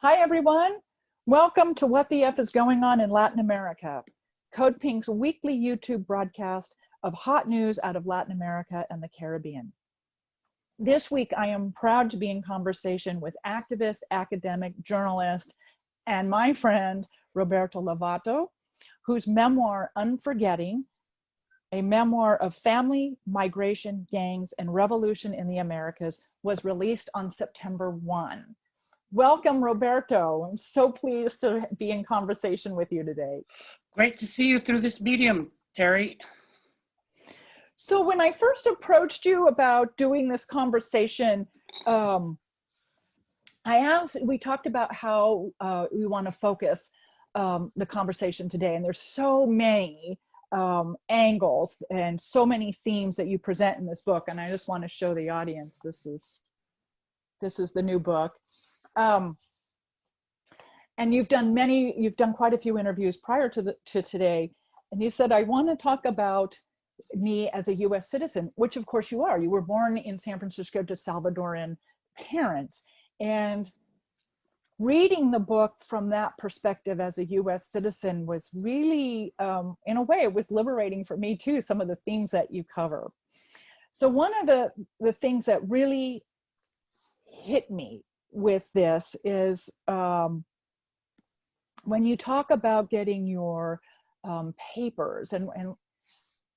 Hi, everyone. Welcome to What the F is Going On in Latin America, Code Pink's weekly YouTube broadcast of hot news out of Latin America and the Caribbean. This week, I am proud to be in conversation with activist, academic, journalist, and my friend, Roberto Lovato, whose memoir, Unforgetting, a memoir of family, migration, gangs, and revolution in the Americas, was released on September 1. Welcome, Roberto. I'm so pleased to be in conversation with you today. Great to see you through this medium, Terry. So when I first approached you about doing this conversation, we talked about how we want to focus the conversation today, and there's so many angles and so many themes that you present in this book, and I just want to show the audience this is the new book. And you've done quite a few interviews prior to today, and you said, I want to talk about me as a US citizen, which of course you are. You were born in San Francisco to Salvadoran parents, and reading the book from that perspective as a US citizen was really, in a way, it was liberating for me too, some of the themes that you cover. So one of the things that really hit me with this is when you talk about getting your papers, and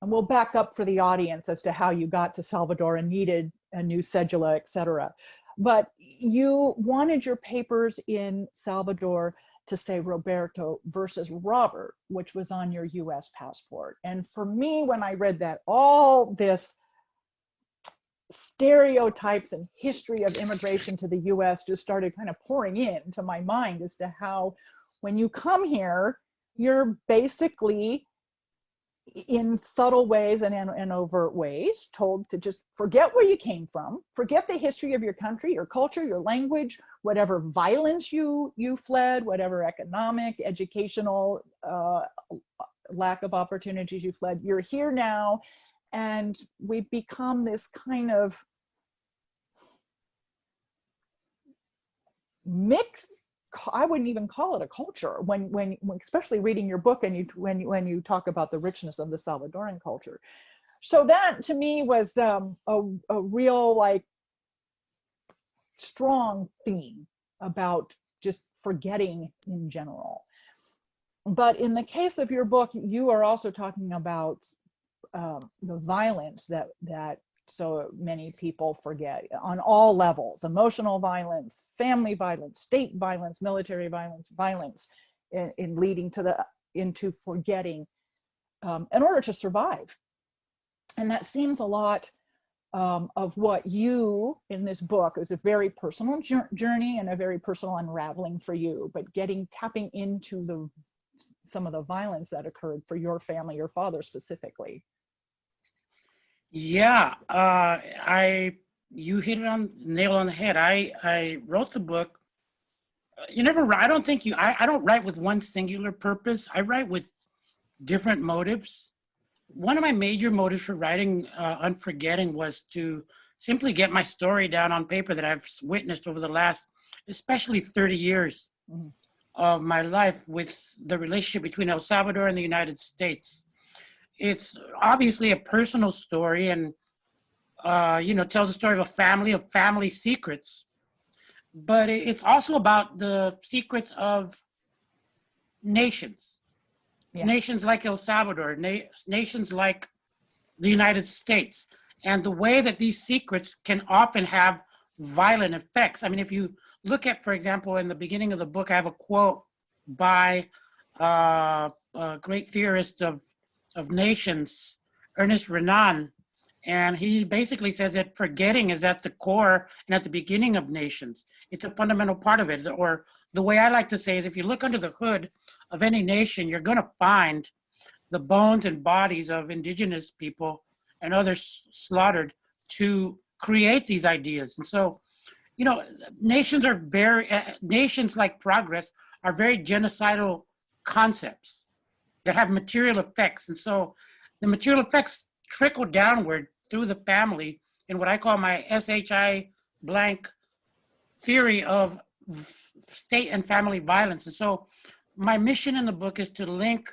we'll back up for the audience as to how you got to Salvador and needed a new cedula, et cetera. But you wanted your papers in Salvador to say Roberto versus Robert, which was on your US passport. And for me, when I read that, all this stereotypes and history of immigration to the US just started kind of pouring into my mind as to how when you come here, you're basically in subtle ways and in overt ways told to just forget where you came from, forget the history of your country, your culture, your language, whatever violence you fled, whatever economic, educational lack of opportunities you fled. You're here now, and we've become this kind of mixed, I wouldn't even call it a culture, when especially reading your book and when you talk about the richness of the Salvadoran culture. So that to me was a real, like, strong theme about just forgetting in general. But in the case of your book, you are also talking about the violence that so many people forget on all levels: emotional violence, family violence, state violence, military violence, in leading into forgetting in order to survive. And that seems a lot of what you in this book is a very personal journey and a very personal unraveling for you, but tapping into some of the violence that occurred for your family, your father specifically. Yeah, you hit it on nail on the head. I wrote the book. I don't write with one singular purpose. I write with different motives. One of my major motives for writing Unforgetting was to simply get my story down on paper that I've witnessed over the last, especially 30 years of my life, with the relationship between El Salvador and the United States. It's obviously a personal story, and tells the story of family secrets. But it's also about the secrets of nations, nations like El Salvador, nations like the United States, and the way that these secrets can often have violent effects. I mean, if you look at, for example, in the beginning of the book, I have a quote by a great theorist of nations, Ernest Renan, and he basically says that forgetting is at the core and at the beginning of nations. It's a fundamental part of it. Or the way I like to say is, if you look under the hood of any nation, you're going to find the bones and bodies of indigenous people and others slaughtered to create these ideas. And so, nations like progress are very genocidal concepts that have material effects. And so the material effects trickle downward through the family in what I call my SHI blank theory of state and family violence. And so my mission in the book is to link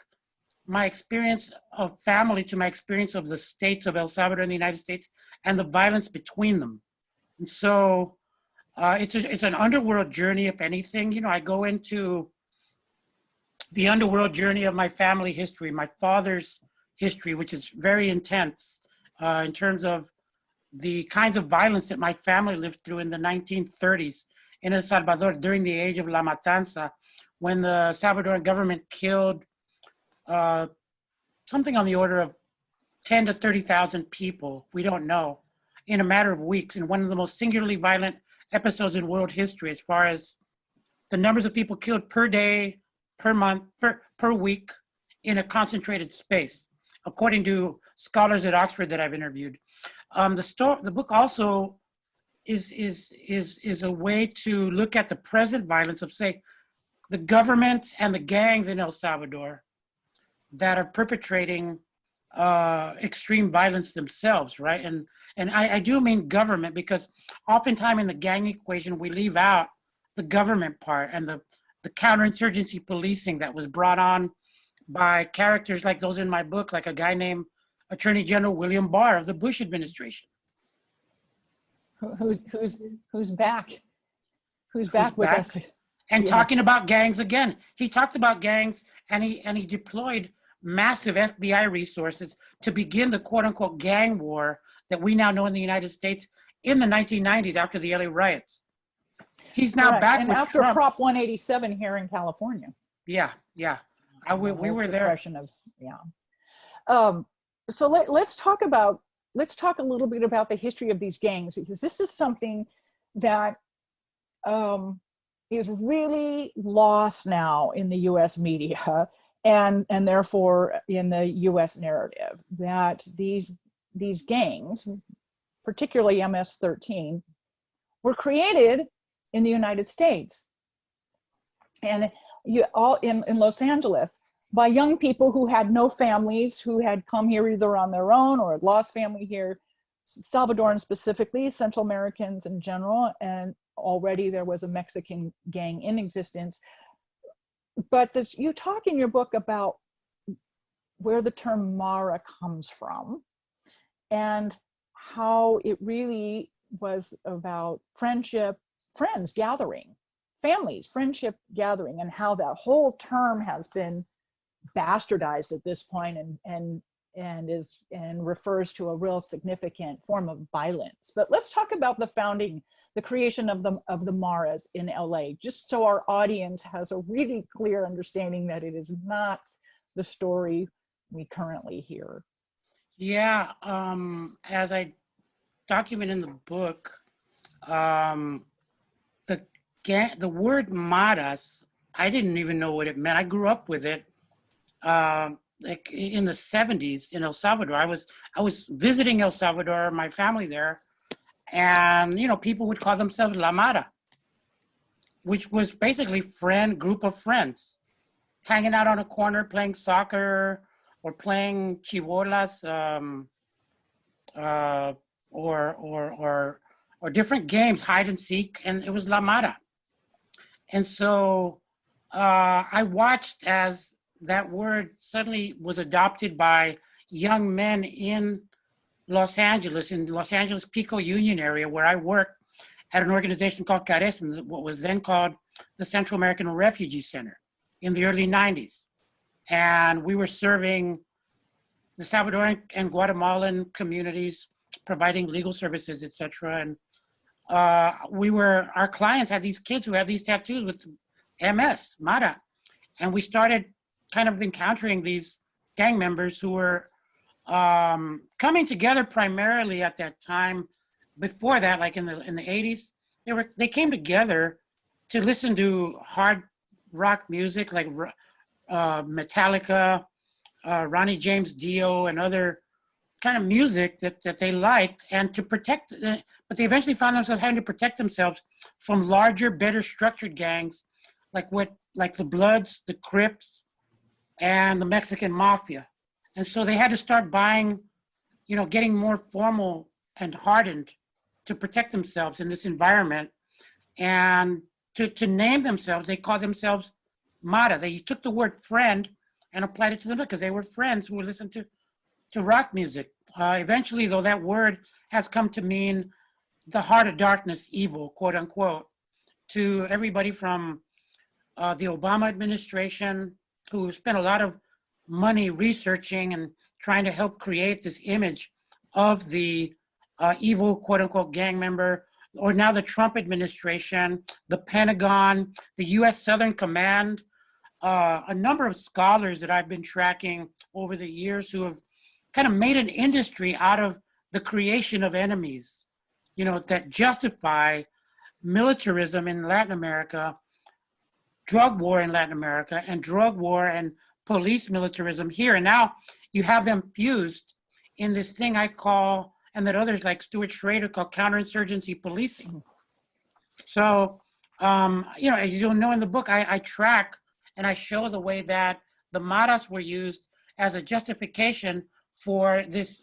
my experience of family to my experience of the states of El Salvador and the United States and the violence between them. And so it's an underworld journey, if anything. You know, I go into the underworld journey of my family history, my father's history, which is very intense in terms of the kinds of violence that my family lived through in the 1930s in El Salvador during the age of La Matanza, when the Salvadoran government killed something on the order of 10 to 30,000 people, we don't know, in a matter of weeks, in one of the most singularly violent episodes in world history as far as the numbers of people killed per day, per month, per week in a concentrated space, according to scholars at Oxford that I've interviewed. The book also is a way to look at the present violence of, say, the government and the gangs in El Salvador that are perpetrating extreme violence themselves, right? And I do mean government, because oftentimes in the gang equation, we leave out the government part and the counterinsurgency policing that was brought on by characters like those in my book, like a guy named Attorney General William Barr of the Bush administration. Who's back? Who's back with us? And talking about gangs again. He talked about gangs, and he deployed massive FBI resources to begin the quote unquote gang war that we now know in the United States in the 1990s after the LA riots. He's now back and with after Trump. Prop 187 here in California. Yeah. We were there. So let's talk a little bit about the history of these gangs, because this is something that is really lost now in the U.S. media and therefore in the U.S. narrative, that these gangs, particularly MS-13, were created in the United States and in Los Angeles by young people who had no families, who had come here either on their own or had lost family here, Salvadorans specifically, Central Americans in general, and already there was a Mexican gang in existence. But you talk in your book about where the term Mara comes from and how it really was about friendship, friends gathering, families, friendship gathering, and how that whole term has been bastardized at this point and refers to a real significant form of violence. But let's talk about the founding, the creation of the Maras in LA, just so our audience has a really clear understanding that it is not the story we currently hear. Yeah, as I document in the book, the word Maras, I didn't even know what it meant. I grew up with it. Like in the 70s in El Salvador. I was visiting El Salvador, my family there, and people would call themselves La Mara, which was basically group of friends hanging out on a corner playing soccer or playing chibolas or different games, hide and seek, and it was La Mara. And so I watched as that word suddenly was adopted by young men in Los Angeles Pico Union area, where I worked at an organization called CARES, what was then called the Central American Refugee Center in the early 90s. And we were serving the Salvadoran and Guatemalan communities, providing legal services, et cetera. And our clients had these kids who had these tattoos with MS, Mara. And we started kind of encountering these gang members who were coming together primarily at that time. Before that, like in the 80s, they came together to listen to hard rock music like Metallica, Ronnie James Dio, and other kind of music that they liked, and to protect. But they eventually found themselves having to protect themselves from larger, better structured gangs, like the Bloods, the Crips, and the Mexican Mafia. And so they had to start buying, getting more formal and hardened to protect themselves in this environment, and to name themselves, they call themselves Mara. They took the word friend and applied it to them because they were friends who would listen to rock music. Eventually, though, that word has come to mean the heart of darkness, evil, quote unquote, to everybody from the Obama administration, who spent a lot of money researching and trying to help create this image of the evil, quote unquote, gang member, or now the Trump administration, the Pentagon, the US Southern Command, a number of scholars that I've been tracking over the years who have kind of made an industry out of the creation of enemies, you know, that justify militarism in Latin America, drug war in Latin America, and drug war and police militarism here. And now you have them fused in this thing I call, and that others like Stuart Schrader call, counterinsurgency policing. So, you know, as you'll know in the book, I track and I show the way that the Maras were used as a justification for this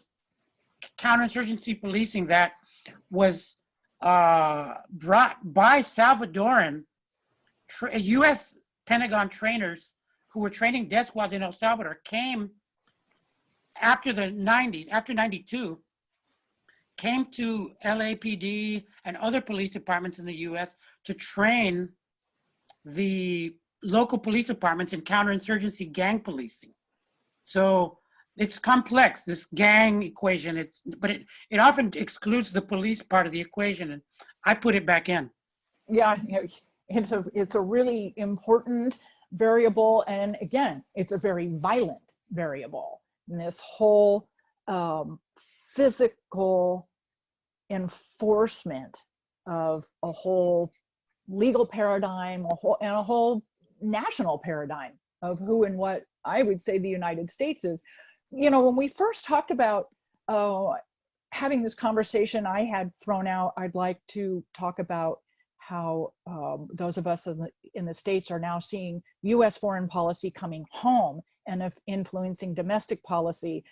counterinsurgency policing that was brought by Salvadoran U.S. Pentagon trainers who were training death squads in El Salvador, came after the 90s, after 92, came to LAPD and other police departments in the U.S. to train the local police departments in counterinsurgency gang policing. So it's complex, this gang equation, but it often excludes the police part of the equation, and I put it back in. Yeah, it's a really important variable, and again, it's a very violent variable in this whole physical enforcement of a whole legal paradigm, and a whole national paradigm of who and what I would say the United States is. You know, when we first talked about having this conversation, I had thrown out, I'd like to talk about how those of us in the States are now seeing US foreign policy coming home and of influencing domestic policy.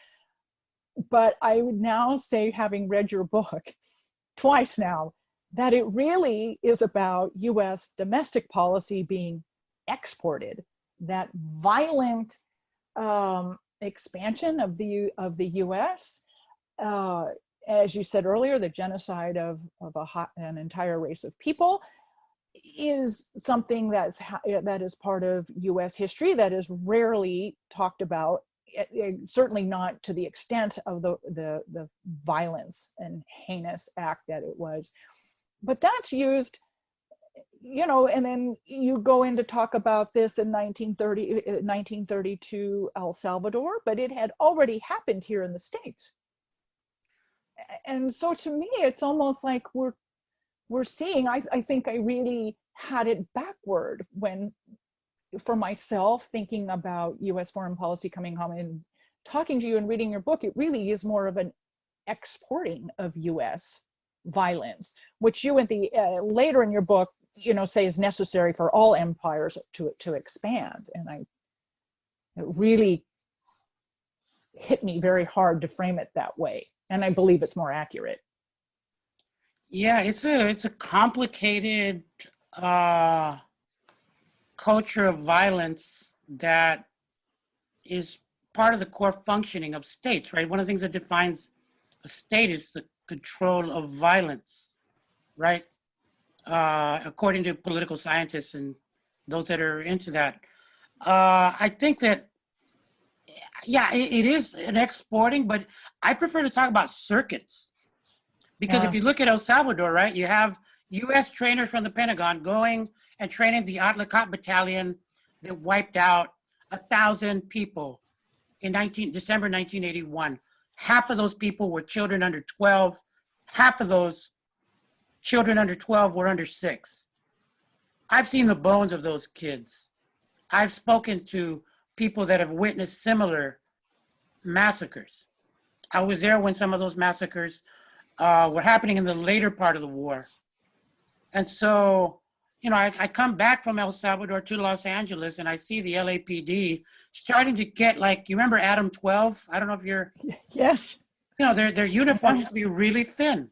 But I would now say, having read your book twice now, that it really is about US domestic policy being exported, that violent expansion of the US, as you said earlier, the genocide of an entire race of people, is something that is part of US history that is rarely talked about, certainly not to the extent of the violence and heinous act that it was. But that's used, you know, and then you go in to talk about this in 1932 El Salvador, but it had already happened here in the States. And so to me, it's almost like we're seeing, I think I really had it backward when, for myself, thinking about US foreign policy coming home and talking to you and reading your book, it really is more of an exporting of US violence, which you later in your book, you know, say is necessary for all empires to expand. And it really hit me very hard to frame it that way. And I believe it's more accurate. Yeah, it's a complicated culture of violence that is part of the core functioning of states, right? One of the things that defines a state is the control of violence, right? According to political scientists and those that are into that. I think that, yeah, it is an exporting, but I prefer to talk about circuits. Because if you look at El Salvador, right, you have US trainers from the Pentagon going and training the Atlacat battalion that wiped out 1,000 people in December 1981. Half of those people were children under 12. Half of those children under 12 were under 6. I've seen the bones of those kids. I've spoken to people that have witnessed similar massacres. I was there when some of those massacres were happening in the later part of the war. And so, you know, I come back from El Salvador to Los Angeles and I see the LAPD starting to get, like, you remember Adam 12? I don't know if you're... Yes. You know, their uniforms used to be really thin.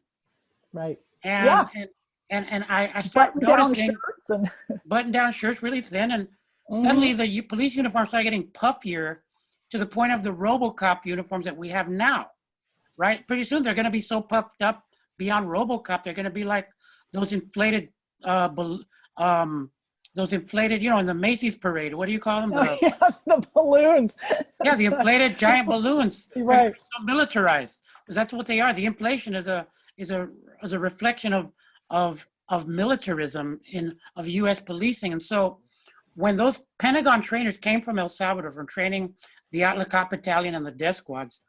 Right. And, yeah. And I start Button down noticing shirts and button-down shirts really thin, and suddenly the police uniforms start getting puffier to the point of the RoboCop uniforms that we have now, right? Pretty soon they're going to be so puffed up beyond RoboCop, they're going to be like those inflated, in the Macy's parade. What do you call them? yes, the balloons. Yeah, the inflated giant balloons. Right. So militarized, because that's what they are. The inflation is a reflection of militarism of U.S. policing. And so when those Pentagon trainers came from El Salvador from training the Atlas Cop Battalion and the death squads,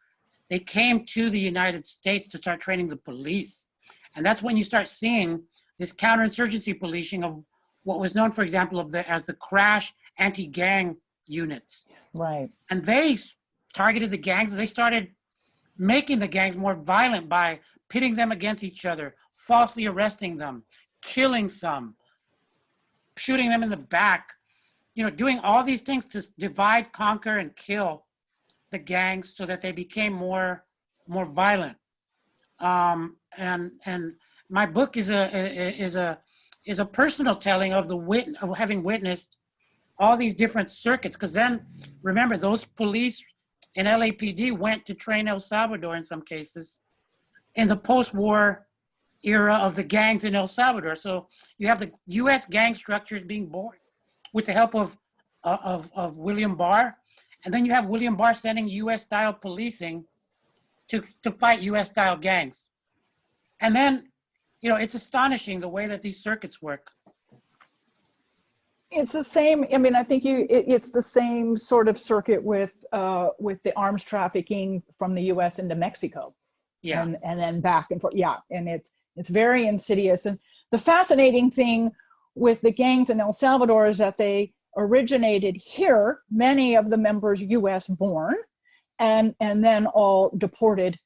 they came to the United States to start training the police. And that's when you start seeing this counterinsurgency policing of what was known, for example, as the crash anti-gang units. Right. And they targeted the gangs, and they started making the gangs more violent by pitting them against each other, falsely arresting them, killing some, shooting them in the back, doing all these things to divide, conquer, and kill the gangs so that they became more violent. And my book is a personal telling of of having witnessed all these different circuits. Because then, remember, those police in LAPD went to train El Salvador in some cases in the post-war era of the gangs in El Salvador. So you have the U.S. gang structures being born with the help of William Barr, and then you have William Barr sending U.S.-style policing to fight U.S.-style gangs. And then, it's astonishing the way that these circuits work. It's the same. I mean, I think it's the same sort of circuit with the arms trafficking from the U.S. into Mexico. Yeah. And then back and forth. Yeah. And it's very insidious. And the fascinating thing with the gangs in El Salvador is that they originated here, many of the members US born, and then all deported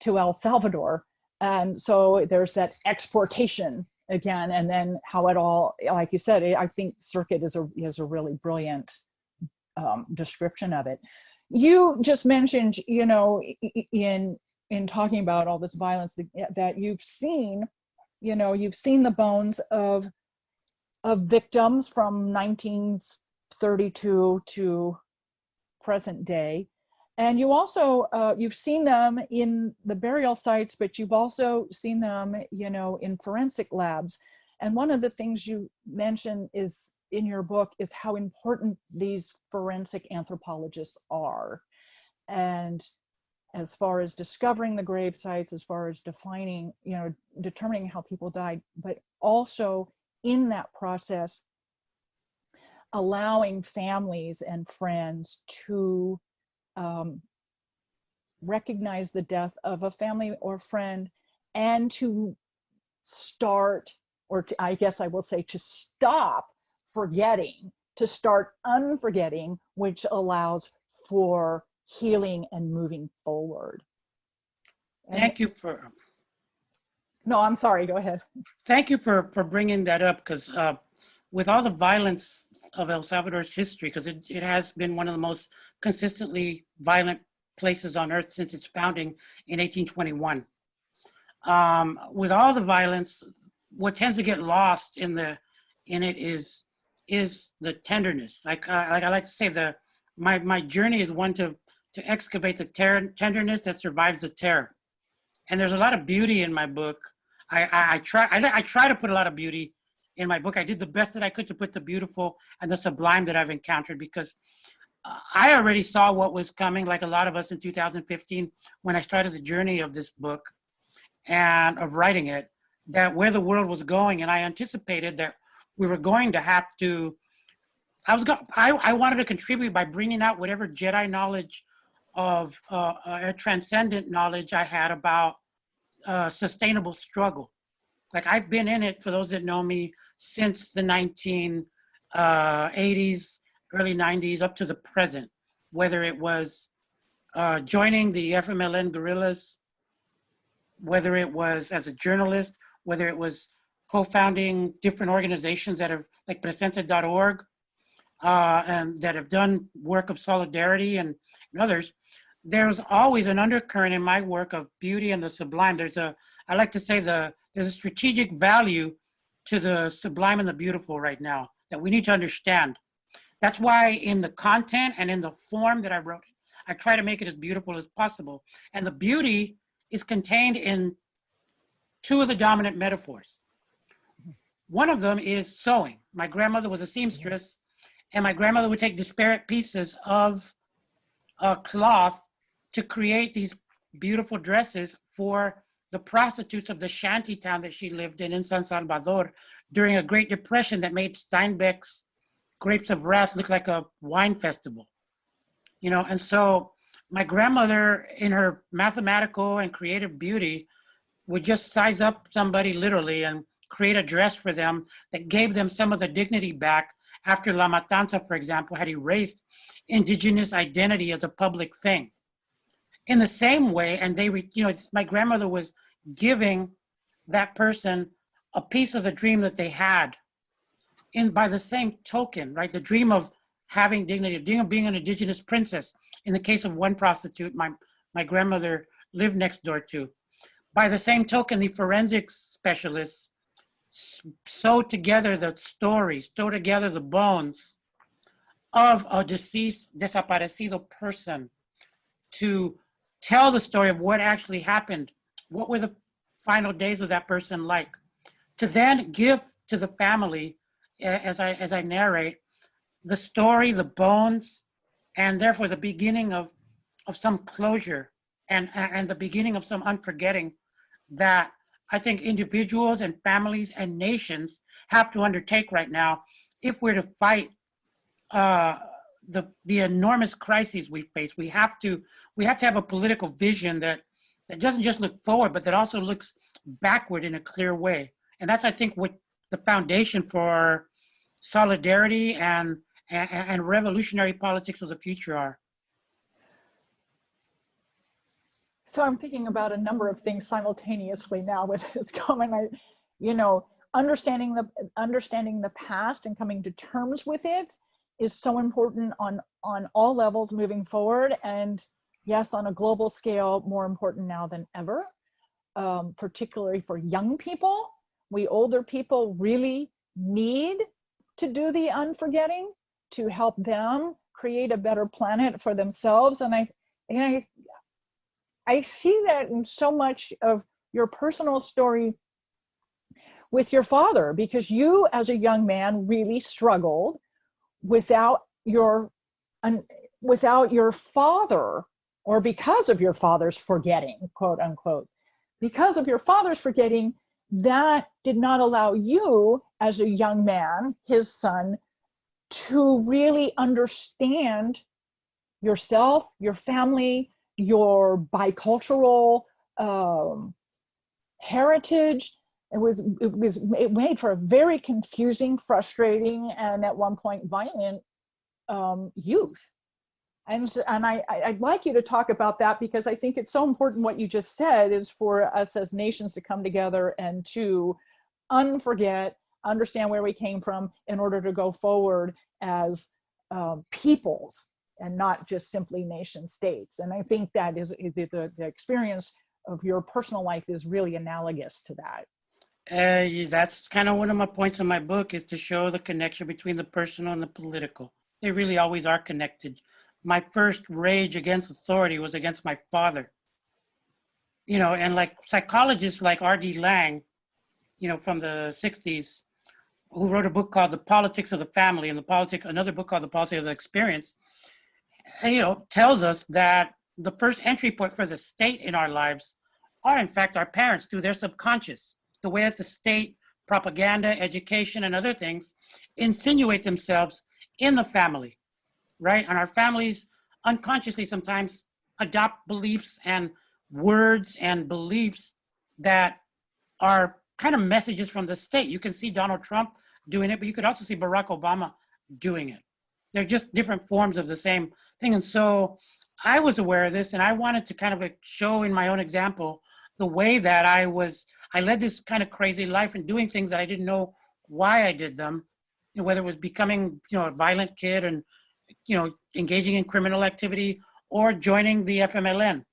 to El Salvador. And so there's that exportation again, and then how it all, like you said, I think circuit is a really brilliant description of it. You just mentioned, in talking about all this violence that you've seen, you've seen the bones of victims from 1932 to present day. And you also, you've seen them in the burial sites, but you've also seen them, in forensic labs. And one of the things you mention is in your book is how important these forensic anthropologists are. And as far as discovering the grave sites, as far as defining, determining how people died, but also in that process, allowing families and friends to recognize the death of a family or friend, and to start, I guess I will say, to stop forgetting, to start unforgetting, which allows for healing and moving forward. Thank you for... No, I'm sorry, go ahead. Thank you for bringing that up, because with all the violence of El Salvador's history, because it has been one of the most consistently violent places on earth since its founding in 1821. With all the violence, what tends to get lost in it is the tenderness. Like I like to say, my journey is one to excavate the tenderness that survives the terror. And there's a lot of beauty in my book. I try to put a lot of beauty in my book. I did the best that I could to put the beautiful and the sublime that I've encountered, because I already saw what was coming, like a lot of us in 2015, when I started the journey of this book and of writing it, that where the world was going. And I anticipated that we were going to have to, I wanted to contribute by bringing out whatever Jedi knowledge of a transcendent knowledge I had about sustainable struggle. Like, I've been in it, for those that know me, since the 1980s, early 90s, up to the present, whether it was joining the FMLN guerrillas, whether it was as a journalist, whether it was co-founding different organizations that have, like presente.org, and that have done work of solidarity, and others. There's always an undercurrent in my work of beauty and the sublime. I like to say there's a strategic value to the sublime and the beautiful right now that we need to understand. That's why in the content and in the form that I wrote, I try to make it as beautiful as possible. And the beauty is contained in two of the dominant metaphors. One of them is sewing. My grandmother was a seamstress, and my grandmother would take disparate pieces of cloth to create these beautiful dresses for the prostitutes of the shanty town that she lived in San Salvador during a Great Depression that made Steinbeck's Grapes of Wrath look like a wine festival. You know, and so my grandmother, in her mathematical and creative beauty, would just size up somebody literally and create a dress for them that gave them some of the dignity back after La Matanza, for example, had erased indigenous identity as a public thing. In the same way, and they, you know, my grandmother was giving that person a piece of the dream that they had. And by the same token, right, the dream of having dignity, the dream of being an indigenous princess. In the case of one prostitute, my grandmother lived next door to. By the same token, the forensics specialists sew together the stories, sew together the bones of a deceased, desaparecido person to tell the story of what actually happened. What were the final days of that person like? To then give to the family, as I narrate, the story, the bones, and therefore the beginning of some closure and the beginning of some unforgetting that I think individuals and families and nations have to undertake right now if we're to fight the enormous crises we face. We have to have a political vision that doesn't just look forward, but that also looks backward in a clear way. And that's, I think, what the foundation for solidarity and revolutionary politics of the future are. So I'm thinking about a number of things simultaneously now with this comment. You know, understanding the past and coming to terms with it is so important on all levels moving forward. And yes, on a global scale, more important now than ever, particularly for young people. We older people really need to do the unforgetting to help them create a better planet for themselves. And I see that in so much of your personal story with your father, because you as a young man really struggled without your father, or because of your father's forgetting, quote unquote. Because of your father's forgetting, that did not allow you as a young man, his son, to really understand yourself, your family, your bicultural heritage. It made for a very confusing, frustrating, and at one point violent youth. And I'd like you to talk about that, because I think it's so important what you just said is for us as nations to come together and to unforget, understand where we came from in order to go forward as peoples and not just simply nation states. And I think that is the experience of your personal life is really analogous to that. That's kind of one of my points in my book, is to show the connection between the personal and the political. They really always are connected. My first rage against authority was against my father. You know, and like psychologists like R.D. Laing, you know, from the 60s, who wrote a book called The Politics of the Family, and another book called The Politics of the Experience, you know, tells us that the first entry point for the state in our lives are in fact our parents, through their subconscious, the way that the state, propaganda, education, and other things insinuate themselves in the family, right? And our families unconsciously sometimes adopt beliefs and words and beliefs that are kind of messages from the state. You can see Donald Trump doing it, but you could also see Barack Obama doing it. They're just different forms of the same thing. And so I was aware of this, and I wanted to kind of show in my own example the way that I led this kind of crazy life and doing things that I didn't know why I did them, you know, whether it was becoming, you know, a violent kid and, you know, engaging in criminal activity or joining the FMLN.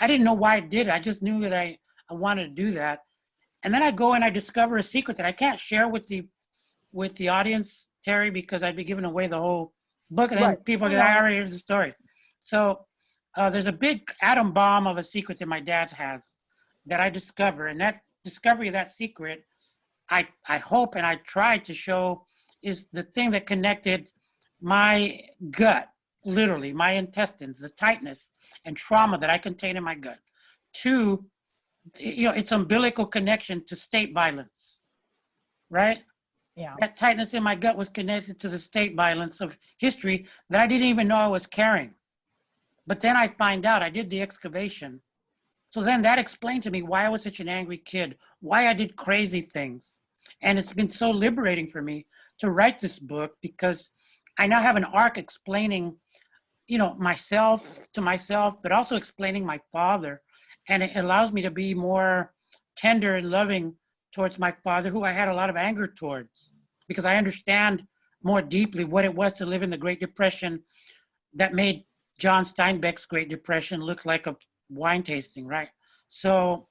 I didn't know why I did it. I just knew that I wanted to do that. And then I go and I discover a secret that I can't share with the audience, Terry, because I'd be giving away the whole book, and then Right. people get, I already heard the story. So there's a big atom bomb of a secret that my dad has that I discover, and that discovery of that secret, I hope and I try to show is the thing that connected my gut, literally my intestines, the tightness and trauma that I contain in my gut, to its umbilical connection to state violence, right? Yeah. That tightness in my gut was connected to the state violence of history that I didn't even know I was carrying. But then I find out, I did the excavation. So then that explained to me why I was such an angry kid, why I did crazy things. And it's been so liberating for me to write this book, because I now have an arc explaining, myself to myself, but also explaining my father. And it allows me to be more tender and loving towards my father, who I had a lot of anger towards, because I understand more deeply what it was to live in the Great Depression that made John Steinbeck's Great Depression look like a wine tasting, right? So,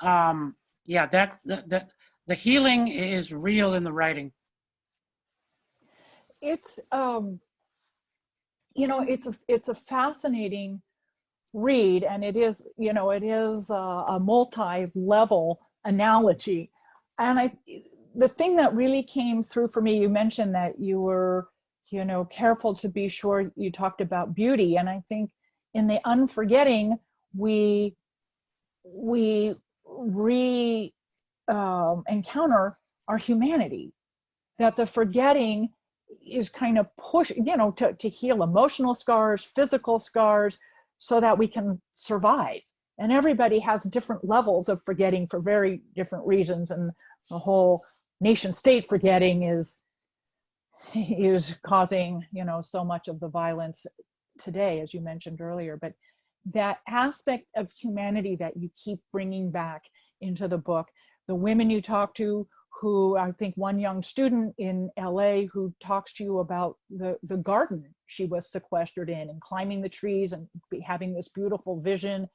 that's the healing is real in the writing. It's it's a fascinating read, and it is a multi-level analogy. And the thing that really came through for me, you mentioned that you were careful to be sure you talked about beauty, and I think in the Unforgetting we encounter our humanity, that the forgetting is kind of push to heal emotional scars, physical scars, so that we can survive. And everybody has different levels of forgetting for very different reasons, and the whole nation state forgetting is causing so much of the violence today, as you mentioned earlier. But that aspect of humanity that you keep bringing back into the book, the women you talk to, who I think one young student in LA who talks to you about the garden she was sequestered in, and climbing the trees and having this beautiful vista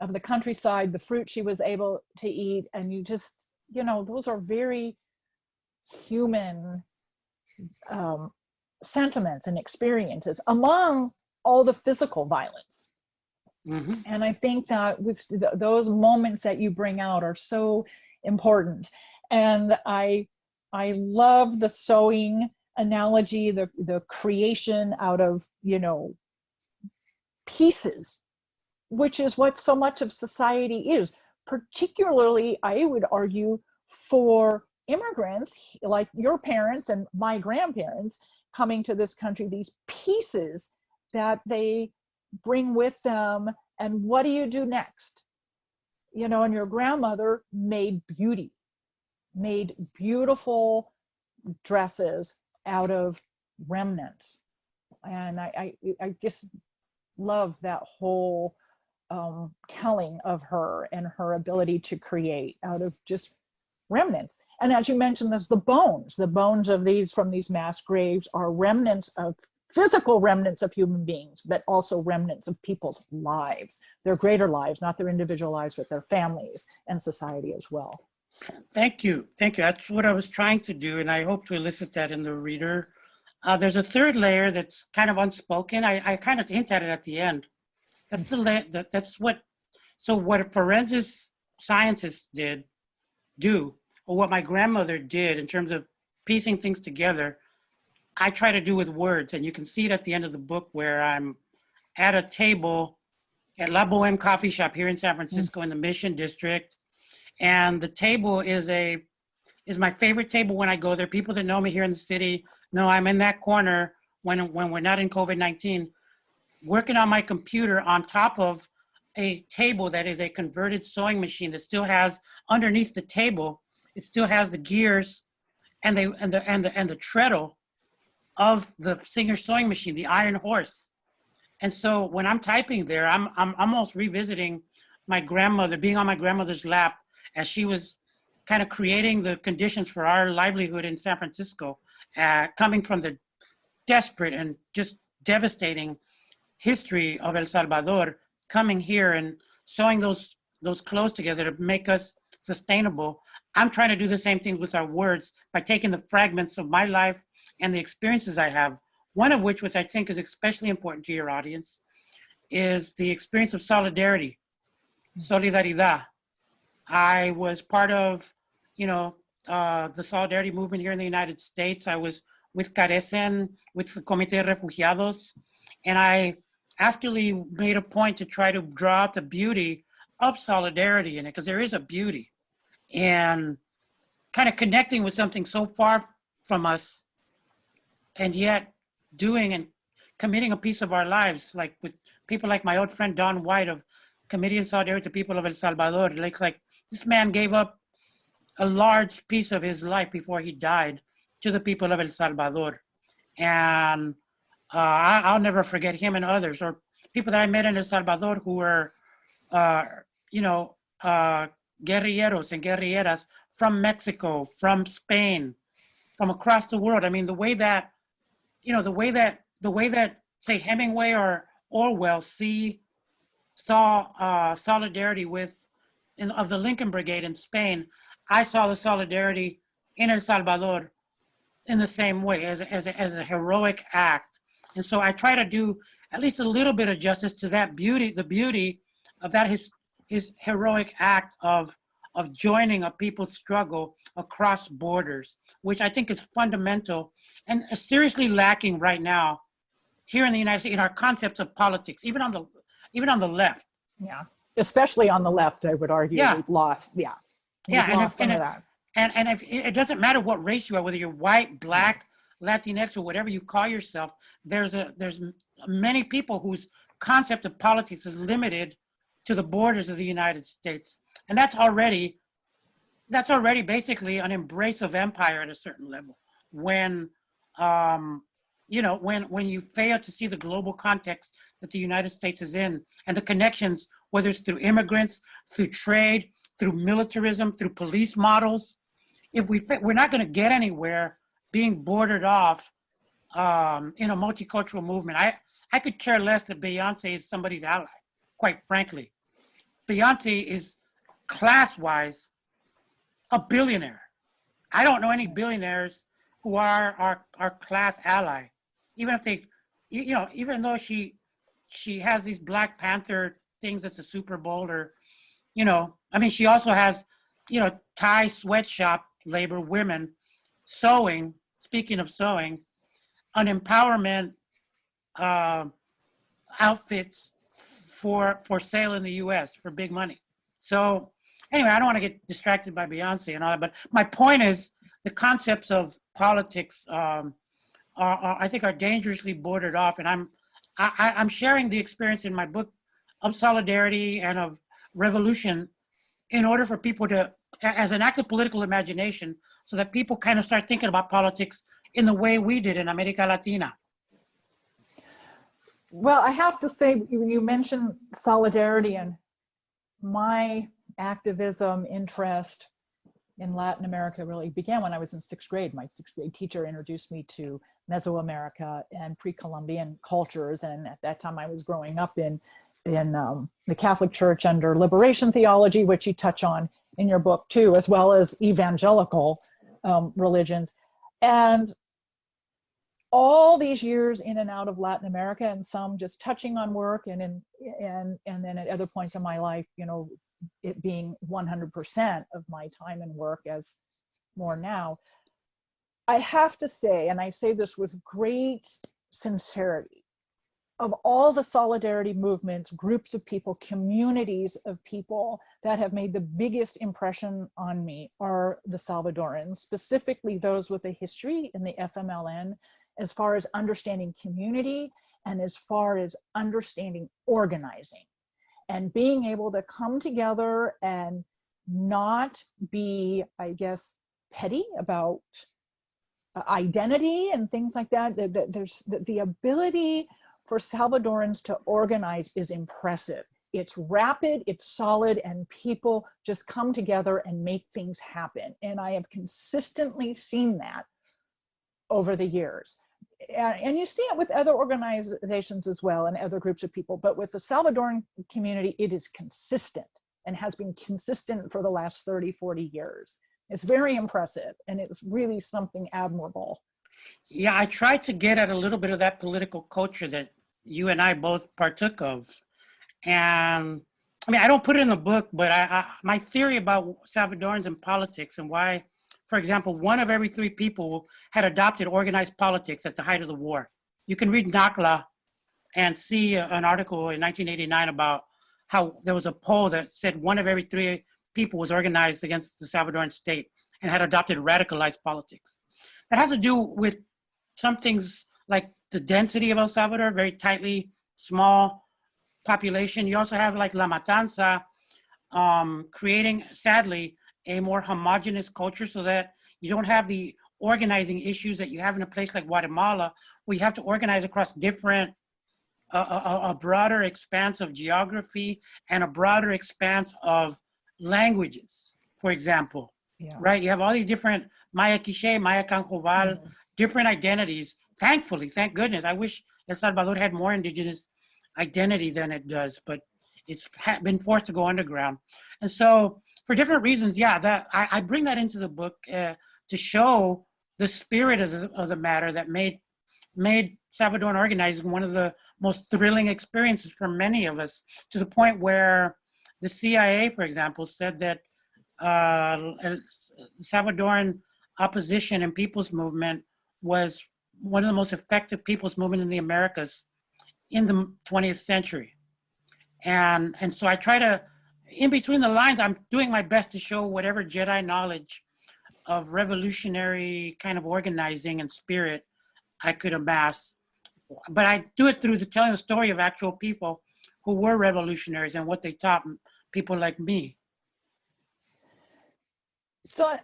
of the countryside, the fruit she was able to eat. And you just, those are very human sentiments and experiences among all the physical violence. Mm-hmm. And I think that those moments that you bring out are so important. And I love the sewing analogy, the creation out of pieces, which is what so much of society is, particularly, I would argue, for immigrants like your parents and my grandparents coming to this country, these pieces that they bring with them. And what do you do next? And your grandmother made beautiful dresses out of remnants. And I just love that whole telling of her and her ability to create out of just remnants. And as you mentioned, there's the bones of these from these mass graves are remnants of physical remnants of human beings, but also remnants of people's lives, their greater lives, not their individual lives, but their families and society as well. Thank you. That's what I was trying to do, and I hope to elicit that in the reader. There's a third layer that's kind of unspoken. I kind of hint at it at the end. That's what forensic scientists do, or what my grandmother did in terms of piecing things together, I try to do with words. And you can see it at the end of the book, where I'm at a table at La Boheme Coffee Shop here in San Francisco in the Mission District. And the table is my favorite table when I go there. People that know me here in the city know I'm in that corner when we're not in COVID-19, working on my computer on top of a table that is a converted sewing machine that still has underneath the table, it still has the gears and the treadle of the Singer sewing machine, the iron horse. And so when I'm typing there, I'm almost revisiting my grandmother, being on my grandmother's lap as she was kind of creating the conditions for our livelihood in San Francisco, coming from the desperate and just devastating history of El Salvador, coming here and sewing those those clothes together to make us sustainable. I'm trying to do the same thing with our words by taking the fragments of my life and the experiences I have, one of which I think is especially important to your audience, is the experience of solidarity, solidaridad. I was part of, the solidarity movement here in the United States. I was with Carecen, with the Comité de Refugiados, and I actually made a point to try to draw out the beauty of solidarity in it, because there is a beauty. And kind of connecting with something so far from us, and yet doing and committing a piece of our lives, like with people like my old friend Don White of Committee in Solidarity to People of El Salvador. Like this man gave up a large piece of his life before he died to the people of El Salvador. And I'll never forget him and others, or people that I met in El Salvador who were, guerrilleros and guerrilleras from Mexico, from Spain, from across the world. I mean, the way that say Hemingway or Orwell saw solidarity of the Lincoln Brigade in Spain, I saw the solidarity in El Salvador in the same way, as a heroic act. And so I try to do at least a little bit of justice to that beauty, the beauty of that his heroic act of joining a people's struggle across borders, which I think is fundamental and seriously lacking right now here in the United States in our concepts of politics, even on the left. Yeah, especially on the left, I would argue. Yeah. We've lost. Yeah, we've lost some of that. And if, it doesn't matter what race you are, whether you're white, black, Latinx, or whatever you call yourself, there's many people whose concept of politics is limited to the borders of the United States. And that's already basically an embrace of empire at a certain level. When when you fail to see the global context that the United States is in, and the connections, whether it's through immigrants, through trade, through militarism, through police models, we're not going to get anywhere being bordered off in a multicultural movement. I could care less that Beyonce is somebody's ally, quite frankly. Beyonce is class-wise a billionaire. I don't know any billionaires who are our class ally, even if they, even though she has these Black Panther things at the Super Bowl, or, she also has, Thai sweatshop labor women sewing, speaking of sewing, an empowerment outfits for sale in the US for big money. So anyway, I don't want to get distracted by Beyonce and all that, but my point is the concepts of politics I think are dangerously bordered off. And I'm sharing the experience in my book of solidarity and of revolution in order for people to, as an act of political imagination, so that people kind of start thinking about politics in the way we did in America Latina. Well, I have to say, you mentioned solidarity, and my activism interest in Latin America really began when I was in sixth grade. My sixth grade teacher introduced me to Mesoamerica and pre-Columbian cultures. And at that time I was growing up in the Catholic Church under liberation theology, which you touch on in your book too, as well as evangelical religions. And all these years in and out of Latin America, and some just touching on work, and then at other points in my life, it being 100% of my time and work as more now, I have to say, and I say this with great sincerity, of all the solidarity movements, groups of people, communities of people that have made the biggest impression on me are the Salvadorans, specifically those with a history in the FMLN, as far as understanding community and as far as understanding organizing and being able to come together and not be, I guess, petty about identity and things like that. There's the ability for Salvadorans to organize is impressive. It's rapid, it's solid, and people just come together and make things happen. And I have consistently seen that over the years. And you see it with other organizations as well and other groups of people, but with the Salvadoran community, it is consistent. and has been consistent for the last 30, 40 years. It's very impressive, and it's really something admirable. Yeah, I tried to get at a little bit of that political culture that you and I both partook of. And I mean, I don't put it in the book, but my theory about Salvadorans and politics and why, for example, 1 of every 3 people had adopted organized politics at the height of the war. You can read NACLA and see an article in 1989 about how there was a poll that said 1 of every 3 people was organized against the Salvadoran state and had adopted radicalized politics. That has to do with some things like the density of El Salvador, very tightly, small population. You also have like La Matanza creating, sadly, a more homogenous culture so that you don't have the organizing issues that you have in a place like Guatemala, where you have to organize across different, a broader expanse of geography and a broader expanse of languages, for example. Yeah. Right? You have all these different Maya Quiche, Maya Canjobal, different identities. Thankfully, thank goodness. I wish El Salvador had more indigenous identity than it does, but it's been forced to go underground. And so for different reasons, yeah, that I bring that into the book to show the spirit of the matter that made Salvadoran organizing one of the most thrilling experiences for many of us, to the point where the CIA, for example, said that Salvadoran opposition and people's movement was one of the most effective people's movement in the Americas in the 20th century. And so I try to, in between the lines, I'm doing my best to show whatever Jedi knowledge of revolutionary kind of organizing and spirit I could amass. But I do it through telling the story of actual people who were revolutionaries and what they taught people like me. So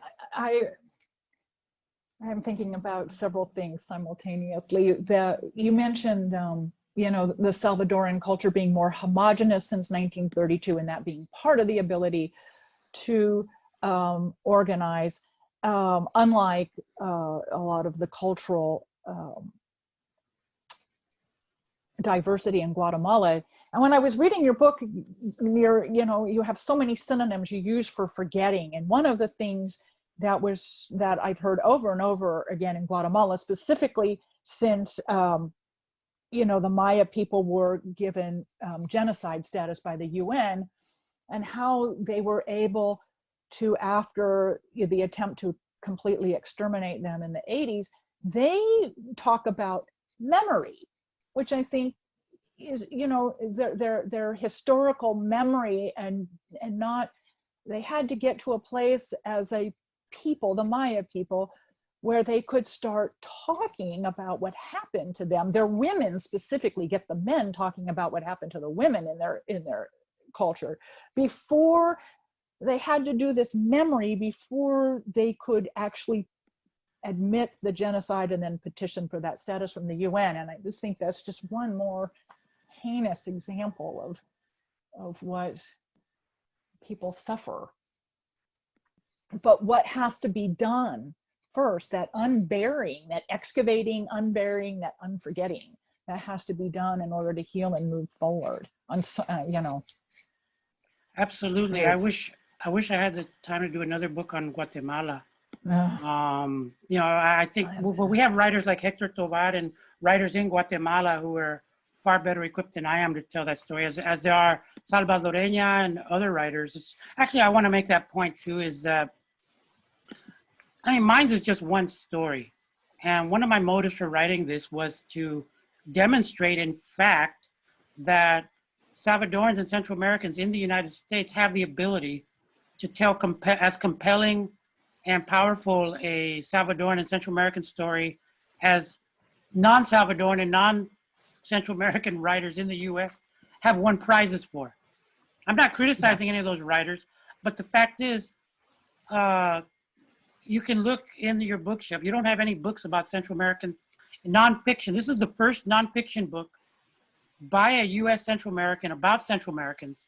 I'm thinking about several things simultaneously. You mentioned, the Salvadoran culture being more homogenous since 1932, and that being part of the ability to organize, unlike a lot of the cultural diversity in Guatemala. And when I was reading your book, you have so many synonyms you use for forgetting. And one of the things that I've heard over and over again in Guatemala, specifically since the Maya people were given genocide status by the UN, and how they were able to, after the attempt to completely exterminate them in the 80s, they talk about memory, which I think is, their historical memory, and not, they had to get to a place as a people, the Maya people, where they could start talking about what happened to them. Their women specifically, get the men talking about what happened to the women in their culture, before they had to do this memory, before they could actually admit the genocide and then petition for that status from the UN. And I just think that's just one more heinous example of what people suffer. But what has to be done first, that unburying, that excavating, unburying, that unforgetting, that has to be done in order to heal and move forward. Absolutely. I wish I had the time to do another book on Guatemala. I think we have writers like Hector Tovar and writers in Guatemala who are far better equipped than I am to tell that story, as there are Salvadoreña and other writers. Actually, I want to make that point too, is that, mine is just one story. And one of my motives for writing this was to demonstrate, in fact, that Salvadorans and Central Americans in the United States have the ability to tell as compelling and powerful a Salvadoran and Central American story as non-Salvadoran and non-Central American writers in the US have won prizes for. I'm not criticizing any of those writers, but the fact is, you can look in your bookshelf. You don't have any books about Central American nonfiction. This is the first nonfiction book by a US Central American about Central Americans,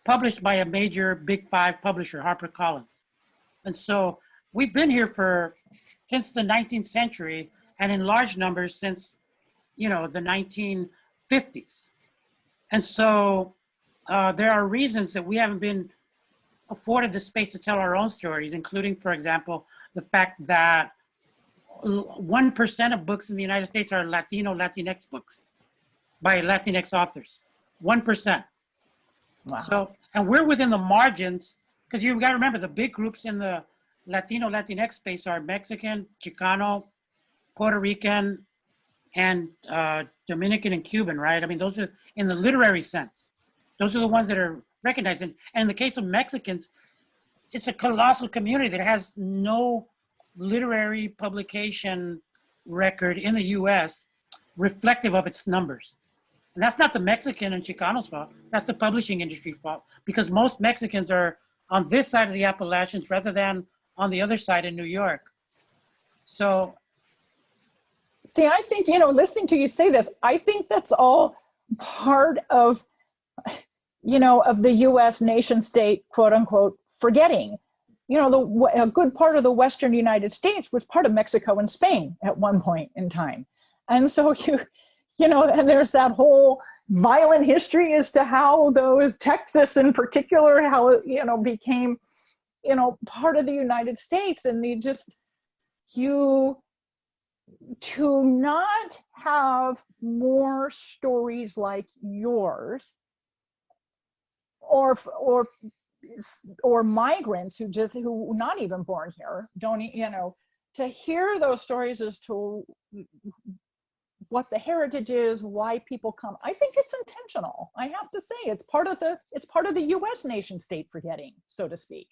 published by a major Big Five publisher, Harper Collins. And so we've been here since the 19th century, and in large numbers since, the 1950s. And so there are reasons that we haven't been afforded the space to tell our own stories, including, for example, the fact that 1% of books in the United States are Latinx books by Latinx authors. 1%. Wow. So, and we're within the margins, because you've got to remember the big groups in the Latinx space are Mexican, Chicano, Puerto Rican, and Dominican and Cuban, right? I mean, those are, in the literary sense, those are the ones that are recognized. And in the case of Mexicans, it's a colossal community that has no literary publication record in the US reflective of its numbers. And that's not the Mexican and Chicano's fault. That's the publishing industry fault, because most Mexicans are on this side of the Appalachians rather than on the other side in New York. So. See, I think, listening to you say this, I think that's all part of, of the US nation state, quote unquote, forgetting. A good part of the Western United States was part of Mexico and Spain at one point in time. And so and there's that whole violent history as to how those, Texas in particular, how it, became, part of the United States. And to not have more stories like yours, or migrants who not even born here, don't, to hear those stories as to what the heritage is, why people come. I think it's intentional. I have to say, it's part of the US nation state forgetting, so to speak.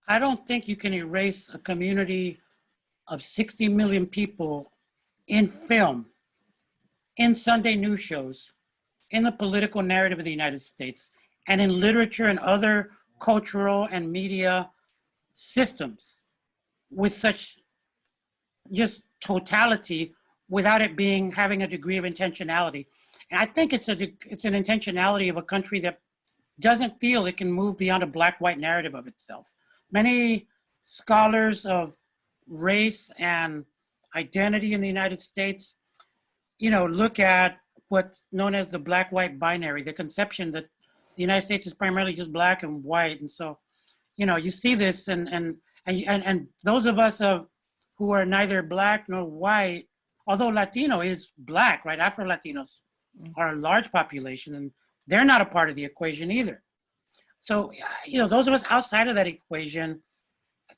I don't think you can erase a community of 60 million people in film, in Sunday news shows, in the political narrative of the United States, and in literature and other cultural and media systems with such just totality without it having a degree of intentionality. And I think it's an intentionality of a country that doesn't feel it can move beyond a black-white narrative of itself. Many scholars of race and identity in the United States, look at what's known as the black-white binary, the conception that the United States is primarily just black and white. And so, you see this, and those of us who are neither black nor white, although Latino is black, right? Afro-Latinos are a large population, and they're not a part of the equation either. So, those of us outside of that equation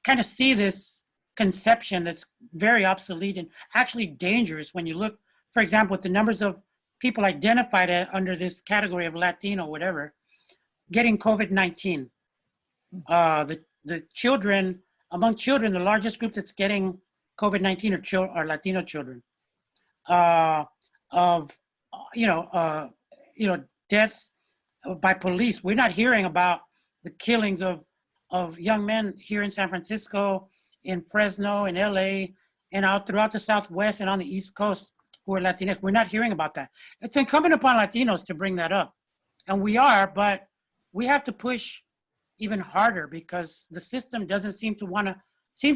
kind of see this conception that's very obsolete and actually dangerous when you look, for example, at the numbers of people identified under this category of Latino, whatever, getting COVID-19. The children, among children, the largest group that's getting COVID-19 are Latino children. Deaths by police. We're not hearing about the killings of young men here in San Francisco, in Fresno, in LA, and out throughout the Southwest and on the East Coast who are Latinx. We're not hearing about that. It's incumbent upon Latinos to bring that up. And we are, but we have to push even harder because the system doesn't seems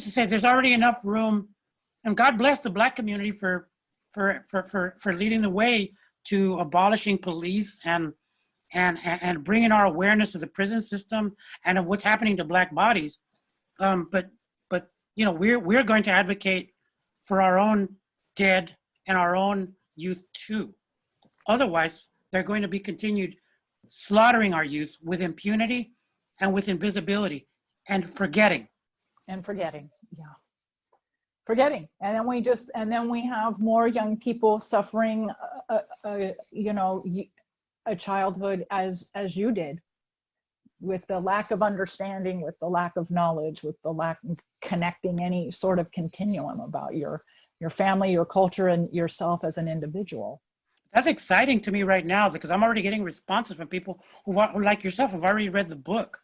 to say there's already enough room. And God bless the Black community for leading the way to abolishing police and bringing our awareness of the prison system and of what's happening to Black bodies. But we're going to advocate for our own dead and our own youth too. Otherwise, they're going to be continued slaughtering our youth with impunity and with invisibility and forgetting. Yeah. Forgetting. And then we have more young people suffering, a childhood as you did, with the lack of understanding, with the lack of knowledge, with the lack of connecting any sort of continuum about your family, your culture, and yourself as an individual. That's exciting to me right now because I'm already getting responses from people who like yourself, have already read the book.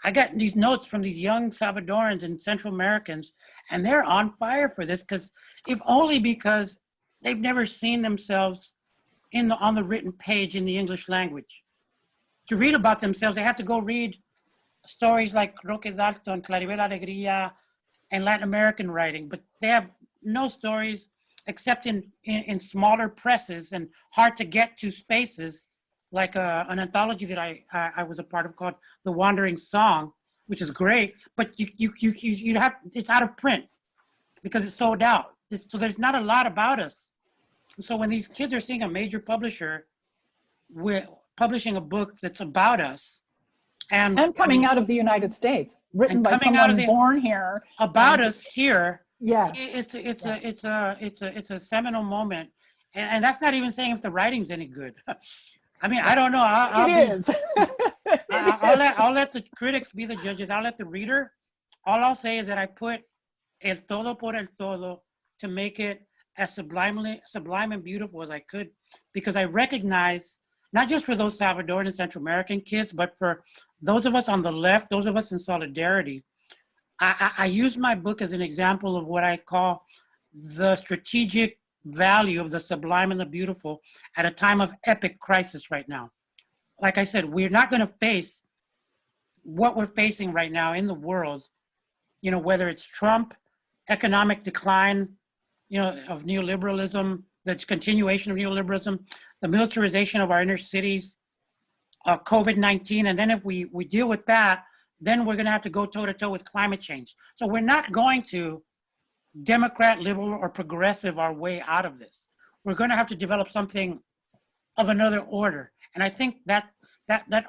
I got these notes from these young Salvadorans and Central Americans, and they're on fire for this if only because they've never seen themselves on the written page in the English language. To read about themselves, they have to go read stories like Roque Dalton, Claribel Alegría, and Latin American writing, but they have no stories except in smaller presses and hard to get to spaces like an anthology that I was a part of called The Wandering Song, which is great, but you have, it's out of print because it's sold out. So there's not a lot about us. So when these kids are seeing a major publisher with publishing a book that's about us, and coming out of the United States, written by someone born here, about us here, yes, it's a seminal moment, and that's not even saying if the writing's any good. I mean, I don't know. I'll let the critics be the judges. I'll let the reader. All I'll say is that I put el todo por el todo to make it as sublime and beautiful as I could, because I recognize, not just for those Salvadoran and Central American kids, but for those of us on the left, those of us in solidarity. I use my book as an example of what I call the strategic value of the sublime and the beautiful at a time of epic crisis right now. Like I said, we're not going to face what we're facing right now in the world, you know, whether it's Trump, economic decline, you know, of neoliberalism, the continuation of neoliberalism, the militarization of our inner cities, COVID-19. And then if we deal with that, then we're going to have to go toe-to-toe with climate change. So we're not going to Democrat, liberal, or progressive our way out of this. We're going to have to develop something of another order. And I think that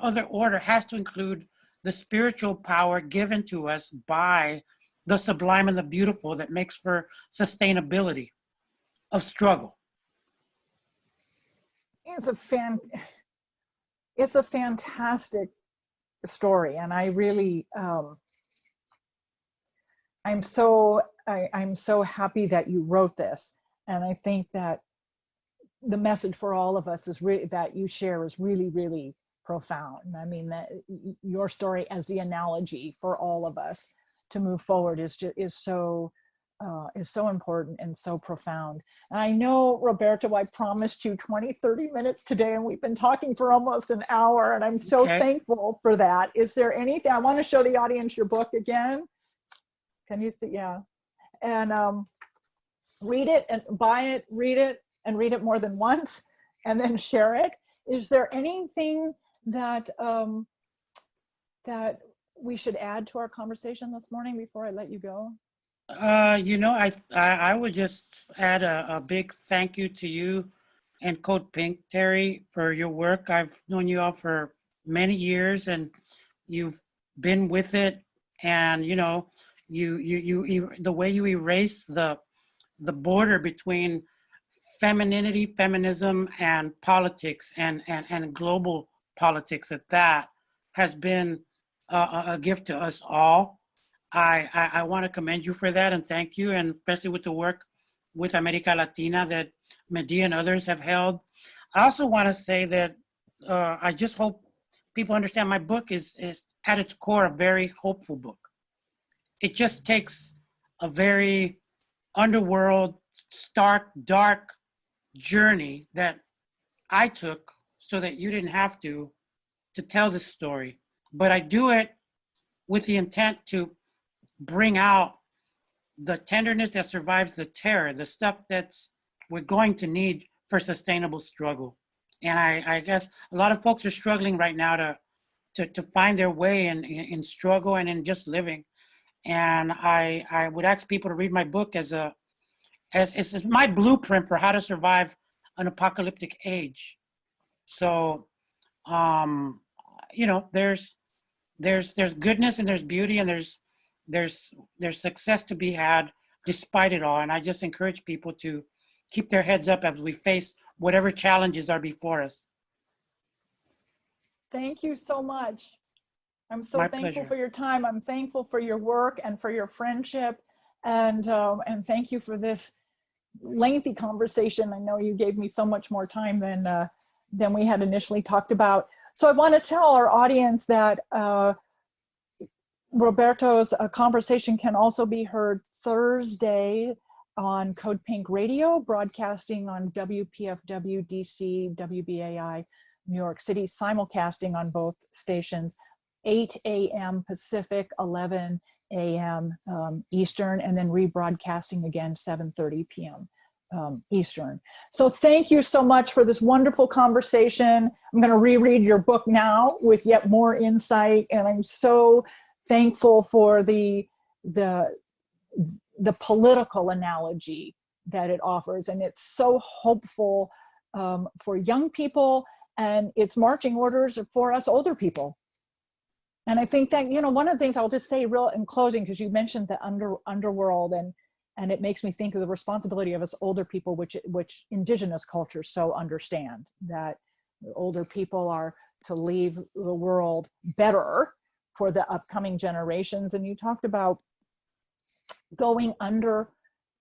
other order has to include the spiritual power given to us by the sublime and the beautiful that makes for sustainability of struggle. It's a fantastic story, and I really I'm so happy that you wrote this, and I think that the message for all of us is really that you share is really, really profound. I mean, that your story as the analogy for all of us to move forward is so important and so profound. And I know, Roberto, I promised you 20-30 minutes today, and we've been talking for almost an hour, and I'm so thankful for that. Is there anything, I want to show the audience your book again. Can you see? Yeah. And read it and buy it, read it, and read it more than once, and then share it. Is there anything that that we should add to our conversation this morning before I let you go? You know, I would just add a big thank you to you and Code Pink, Terry, for your work. I've known you all for many years, and you've been with it. And you know, you the way you erase the border between femininity, feminism, and politics, and global politics at that, has been a gift to us all. I want to commend you for that and thank you, and especially with the work with America Latina that Medea and others have held. I also want to say that I just hope people understand my book is at its core a very hopeful book. It just takes a very underworld, stark, dark journey that I took so that you didn't have to tell this story. But I do it with the intent to bring out the tenderness that survives the terror, the stuff that's we're going to need for sustainable struggle. And I guess a lot of folks are struggling right now to find their way in struggle and in just living. And I would ask people to read my book as it's my blueprint for how to survive an apocalyptic age. So, you know, there's goodness and there's beauty and there's success to be had despite it all. And I just encourage people to keep their heads up as we face whatever challenges are before us. Thank you so much. I'm so My thankful pleasure. for your time. I'm thankful for your work and for your friendship. And thank you for this lengthy conversation. I know you gave me so much more time than we had initially talked about. So I want to tell our audience that Roberto's conversation can also be heard Thursday on Code Pink Radio, broadcasting on WPFW, DC, WBAI, New York City, simulcasting on both stations, 8 a.m. Pacific, 11 a.m. Eastern, and then rebroadcasting again 7:30 p.m. Eastern. So thank you so much for this wonderful conversation. I'm going to reread your book now with yet more insight, and I'm so thankful for the political analogy that it offers, and it's so hopeful for young people, and it's marching orders for us older people. And I think that, you know, one of the things I'll just say real in closing, because you mentioned the underworld, and it makes me think of the responsibility of us older people, which indigenous cultures so understand, that older people are to leave the world better for the upcoming generations. And you talked about going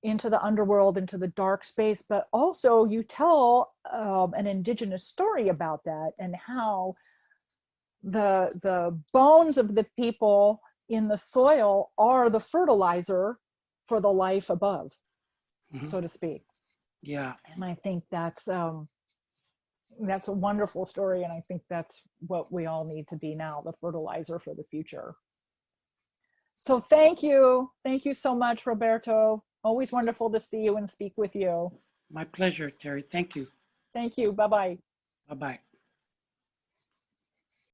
into the underworld, into the dark space, but also you tell an indigenous story about that, and how the bones of the people in the soil are the fertilizer for the life above, so to speak. Yeah. And I think that's a wonderful story, and I think that's what we all need to be now, the fertilizer for the future. So thank you so much, Roberto. Always wonderful to see you and speak with you. My pleasure, Terry. Thank you. Thank you. Bye-bye. Bye-bye.